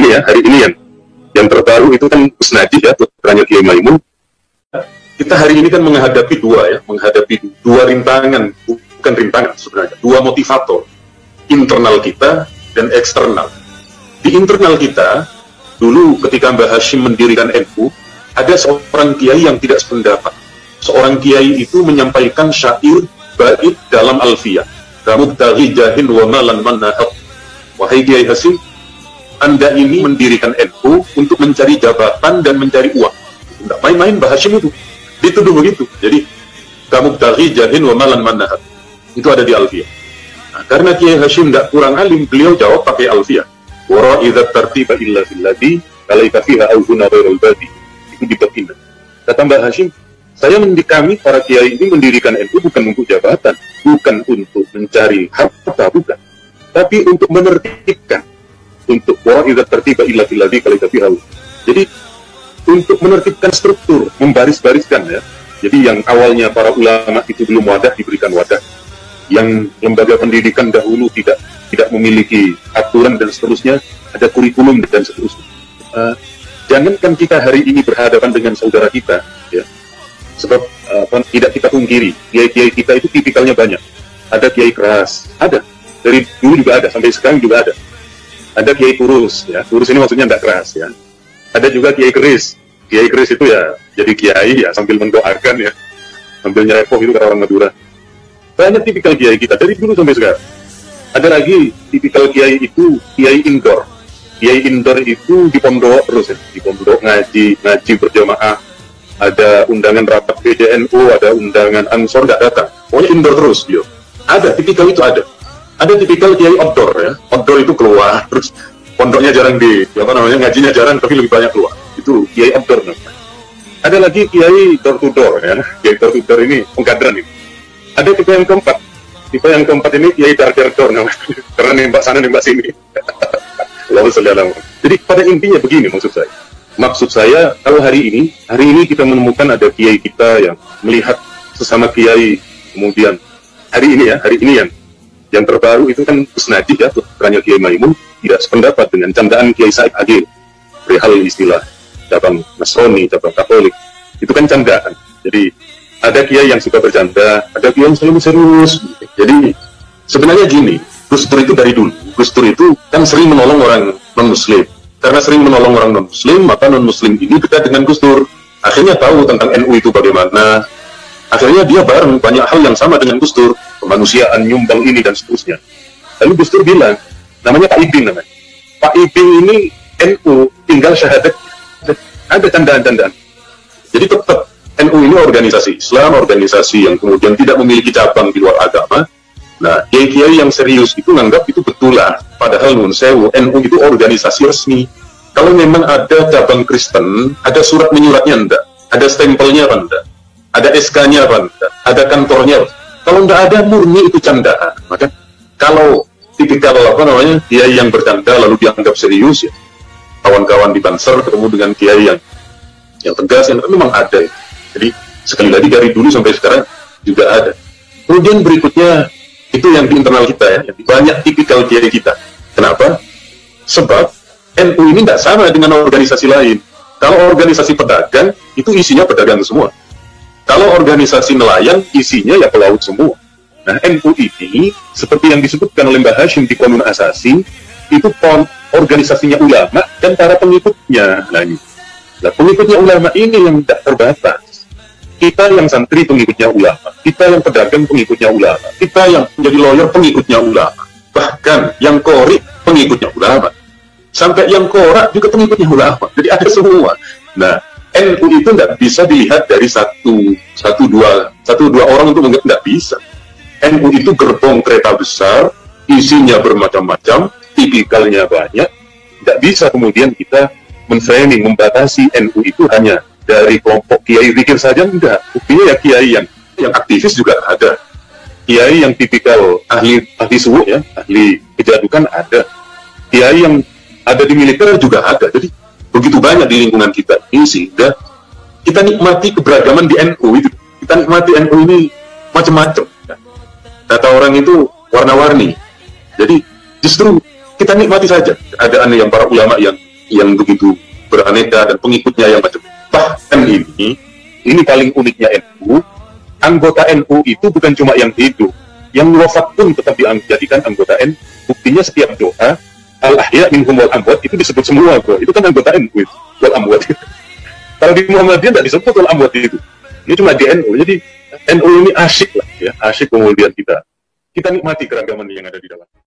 hari ini yang terbaru itu kan Gus Najib ya, putranya Kiai Maimun. Kita hari ini kan menghadapi dua rintangan, bukan rintangan sebenarnya, dua motivator, internal kita dan eksternal. Di internal kita, dulu ketika Mbah Hashim mendirikan NU, ada seorang kiai yang tidak sependapat. Seorang kiai itu menyampaikan syair bait dalam Alfiyah. Ramubtaghi jahin wa malan manahab. Wahai Kiai Hashim, Anda ini mendirikan NU untuk mencari jabatan dan mencari uang. Tidak main-main Mbah Hashim itu. Dituduh begitu. Jadi, ramubtaghi jahin wa malan manahab. Itu ada di Alfiyah. Nah, karena Kiai Hashim tidak kurang alim, beliau jawab pakai Alfiyah. Wara idza tartiba illa filladi alaika fiha awhuna ghairul badi. Itu dibatin. Kata Mbah Hashim, kami para kiai ini mendirikan NU bukan untuk jabatan, bukan untuk mencari harta, bukan, tapi untuk menertibkan, untuk wara idza tartiba illa filladi alaika fiha. Jadi untuk menertibkan struktur, membaris-bariskan ya. Jadi yang awalnya para ulama itu belum wadah diberikan wadah. Yang lembaga pendidikan dahulu tidak memiliki aturan dan seterusnya, ada kurikulum dan seterusnya. Jangankan kita hari ini berhadapan dengan saudara kita, ya, sebab tidak kita pungkiri, kiai-kiai kita itu tipikalnya banyak. Ada kiai keras, ada, dari dulu juga ada, sampai sekarang juga ada. Ada kiai kurus, ya, kurus ini maksudnya tidak keras, ya. Ada juga kiai keris itu ya jadi kiai ya sambil mendoakan ya, sambil nyerepoh itu kata orang Madura. Banyak tipikal kiai kita dari dulu sampai sekarang. Ada lagi tipikal kiai itu kiai indoor. Kiai indoor itu di pondok terus ya, di pondok ngaji berjamaah. Ada undangan rapat PDNU, ada undangan Ansor nggak datang. Pokoknya indoor terus dia. Ada tipikal itu ada. Ada tipikal kiai outdoor ya. Outdoor itu keluar terus pondoknya jarang ngajinya jarang tapi lebih banyak keluar. Itu kiai outdoor namanya. Ada lagi kiai door to door ya. Kiai door to door ini pengkaderan ini. Ada tipe yang keempat. Tipe yang keempat ini kiai dar-dar-dor namanya. Karena nembak sana nembak sini. Jadi pada intinya begini maksud saya kalau hari ini kita menemukan ada kiai kita yang melihat sesama kiai, kemudian hari ini yang terbaru itu kan Gus Najib ya, putranya Kiai Maimun, tidak sependapat dengan candaan Kiai Said Agil perihal istilah cabang Nasrani, cabang Katolik. Itu kan candaan. Jadi ada kiai yang suka bercanda, ada kiai yang selalu serius. Jadi sebenarnya gini, Gus Dur itu dari dulu, Gus Dur itu kan sering menolong orang non-Muslim. Karena sering menolong orang non-Muslim, maka non-Muslim ini dekat dengan Gus Dur. Akhirnya tahu tentang NU itu bagaimana. Akhirnya dia bareng banyak hal yang sama dengan Gus Dur, kemanusiaan, nyumbang ini dan seterusnya. Lalu Gus Dur bilang, namanya Pak Ibing namanya. Pak Ibing ini NU, tinggal syahadat, ada candaan-candaan. Jadi tetap NU ini organisasi Islam, organisasi yang kemudian tidak memiliki cabang di luar agama. Nah, kiai-kiai yang serius itu menganggap itu betul lah. Padahal nun sewu, NU itu organisasi resmi. Kalau memang ada cabang Kristen, ada surat menyuratnya enggak? Ada stempelnya apa enggak? Ada SK-nya apa enggak? Ada kantornya? Kalau enggak ada, murni itu candaan. Maka kalau tipikal kiai yang bercanda lalu dianggap serius ya. Kawan-kawan di Banser ketemu dengan kiai yang tegas, yang memang ada. Jadi sekali lagi dari dulu sampai sekarang juga ada. Kemudian berikutnya itu yang di internal kita ya, yang banyak tipikal kiai kita. Kenapa? Sebab NU ini tidak sama dengan organisasi lain. Kalau organisasi pedagang itu isinya pedagang semua. Kalau organisasi nelayan isinya ya pelaut semua. Nah, NU ini seperti yang disebutkan oleh Mbah Hashim di Qanun Asasi itu organisasinya ulama dan para pengikutnya. Nah, pengikutnya ulama ini yang tidak terbatas. Kita yang santri pengikutnya ulama, kita yang pedagang pengikutnya ulama, kita yang menjadi lawyer pengikutnya ulama, bahkan yang kori pengikutnya ulama, sampai yang korak juga pengikutnya ulama. Jadi ada semua. Nah, NU itu tidak bisa dilihat dari satu dua orang untuk menganggap, tidak bisa. NU itu gerbong kereta besar, isinya bermacam-macam, tipikalnya banyak. Tidak bisa kemudian kita membatasi NU itu hanya dari kelompok kiai zikir saja, enggak. Buktinya ya kiai yang aktivis juga ada. Kiai yang tipikal ahli suwuk ya, ahli kejadukan ada. Kiai yang ada di militer juga ada. Jadi begitu banyak di lingkungan kita ini sehingga kita nikmati keberagaman di NU itu. Kita nikmati NU ini macam-macam. Kata orang itu warna-warni. Jadi justru Kita nikmati saja keadaan yang para ulama yang begitu beraneka dan pengikutnya yang macam. Bahkan ini paling uniknya NU, anggota NU itu bukan cuma yang hidup, yang wafat pun tetap dijadikan anggota NU. Buktinya setiap doa al-ahya minhum wal amwat itu disebut semua, bro. Itu kan anggota NU itu, wal amwat. Kalau di Muhammadiyah tidak disebut wal amwat itu. Ini cuma di NU. Jadi NU ini asyik lah ya, asyik kemudian kita nikmati keragaman yang ada di dalam.